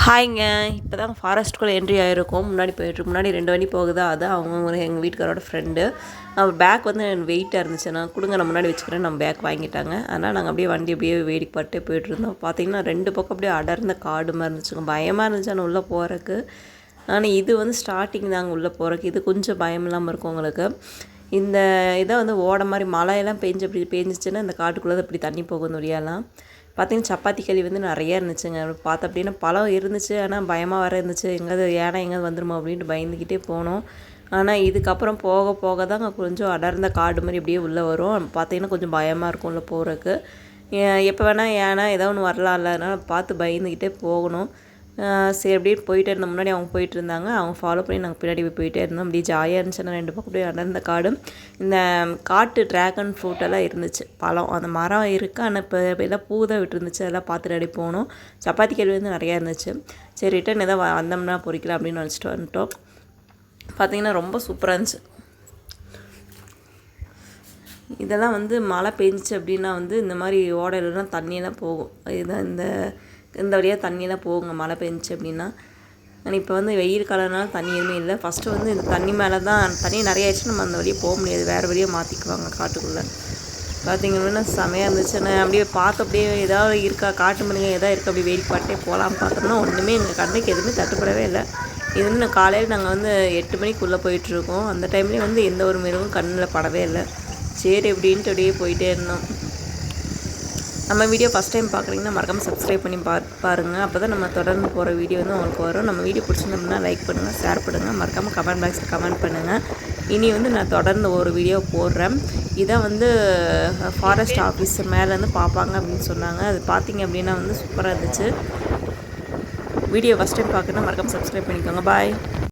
ஹாய்ங்க. இப்போ தான் ஃபாரஸ்ட்டுக்குள்ளே என்ட்ரி ஆகிருக்கோம். முன்னாடி 2 வண்டி போகுதா, அது அவங்க எங்கள் வீட்டுக்காரோட ஃப்ரெண்டு. அவர் பேக் வந்து வெயிட்டாக இருந்துச்சு. நான் கொடுங்க, நான் முன்னாடி வச்சுக்கிறேன். நம்ம பேக் வாங்கிட்டாங்க. அதனால் நாங்கள் அப்படியே வேடிக்கை பார்த்துட்டே போயிட்டுருந்தோம். பார்த்தீங்கன்னா 2 பக்கம் அப்படியே அடர்ந்த காடு மாதிரி இருந்துச்சுங்க. பயமாக இருந்துச்சு ஆனால் உள்ளே போகிறக்கு. ஆனால் இது வந்து ஸ்டார்டிங் தாங்க உள்ளே போகிறக்கு. இது கொஞ்சம் பயம் இல்லாமல் இருக்கும் உங்களுக்கு. இந்த இதை வந்து ஓட மாதிரி மழையெல்லாம் பேஞ்சிச்சுன்னா இந்த காட்டுக்குள்ளே இப்படி தண்ணி போகும் வழியாலாம். பார்த்திங்கன்னா சப்பாத்தி களி வந்து நிறையா இருந்துச்சுங்க. பார்த்த அப்படின்னா பழம் இருந்துச்சு, ஆனால் பயமாக வேறு இருந்துச்சு. எங்கேயாவது எங்கேயாவது வந்துடுமோ அப்படின்ட்டு பயந்துக்கிட்டே போனோம். ஆனால் இதுக்கப்புறம் போக போக தாங்க கொஞ்சம் அடர்ந்த காடு மாதிரி இப்படியே உள்ளே வரும். பார்த்திங்கன்னா கொஞ்சம் பயமாக இருக்கும் உள்ளே போகிறதுக்கு. எப்போ வேணால் ஏதோ ஒன்று வரலாம்ல, அதனால் பார்த்து பயந்துக்கிட்டே போகணும். சரி அப்படியே போயிட்டே இருந்தோம். முன்னாடி அவங்க போயிட்டு இருந்தாங்க, அவங்க ஃபாலோ பண்ணி நாங்கள் பின்னாடி போயிட்டே இருந்தோம். அப்படியே ஜாலியாக இருந்துச்சுன்னா 2 பக்கம் அப்படியே அடர்ந்த காடு. இந்த காட்டு ட்ராகன் ஃப்ரூட்டெல்லாம் இருந்துச்சு, பழம். அந்த மரம் இருக்குது, ஆனால் இப்போ எல்லாம் பூ தான் விட்டுருந்துச்சு. அதெல்லாம் பார்த்துட்டு அப்படியே போனோம். சப்பாத்தி கேள்வி வந்து நிறையா இருந்துச்சு. சரி ரிட்டன் எதாவது வந்தோம்னா பொறிக்கலாம் அப்படின்னு நினச்சிட்டு வந்துட்டோம். பார்த்திங்கன்னா ரொம்ப சூப்பராக இருந்துச்சு. இதெல்லாம் வந்து மழை பெஞ்சிச்சு அப்படின்னா வந்து இந்த மாதிரி ஓடையிலலாம் தண்ணியெல்லாம் போகும். இதுதான் இந்த வழியாக தண்ணியெல்லாம் போகுங்க மழை பெஞ்சிச்சு அப்படின்னா. ஆனால் இப்போ வந்து வெயில் காலம்னால தண்ணி எதுவுமே இல்லை. ஃபஸ்ட்டு வந்து இந்த தண்ணி மேலே தான் தண்ணி நிறைய ஆயிடுச்சு. நம்ம அந்த வழியாக போக முடியாது, வேறு வழியாக மாற்றிக்குவாங்க காட்டுக்குள்ளே. பார்த்திங்கன்னா செமையாக இருந்துச்சு. நான் அப்படியே பார்த்து அப்படியே ஏதாவது இருக்கா, காட்டு மணிங்க எதாவது இருக்கா, அப்படியே வேடிக்கை பாட்டே போகலாம் பார்த்தோம்னா ஒன்றுமே எங்கள் கண்ணுக்கு எதுவுமே தட்டுப்படவே இல்லை. இது வந்து காலையில் நாங்கள் வந்து 8 மணிக்குள்ளே போயிட்டுருக்கோம். அந்த டைம்லேயே வந்து எந்த ஒரு மிருகம் கண்ணில் படவே இல்லை. சரி அப்படின்ட்டு அப்படியே போயிட்டே இருந்தோம். நம்ம வீடியோ ஃபஸ்ட் டைம் பார்க்குறீங்கன்னா மறக்காமல் சப்ஸ்கிரைப் பண்ணி பாருங்கள். அப்போ தான் நம்ம தொடர்ந்து போகிற வீடியோ வந்து உங்களுக்கு வரும். நம்ம வீடியோ பிடிச்சிருந்தோம்னா லைக் பண்ணுங்கள், ஷேர் பண்ணுங்கள், மறக்காமல் கமெண்ட் பாக்ஸில் கமெண்ட் பண்ணுங்கள். இனி வந்து நான் தொடர்ந்து ஒரு வீடியோ போடுறேன். இதை வந்து ஃபாரஸ்ட் ஆஃபீஸர் மேலேருந்து பார்ப்பாங்க அப்படின்னு சொன்னாங்க. அது பார்த்திங்க அப்படின்னா வந்து சூப்பராக இருந்துச்சு. வீடியோ ஃபஸ்ட் டைம் பார்க்கணுன்னா மறக்காமல் சப்ஸ்கிரைப் பண்ணிக்கோங்க. பாய்.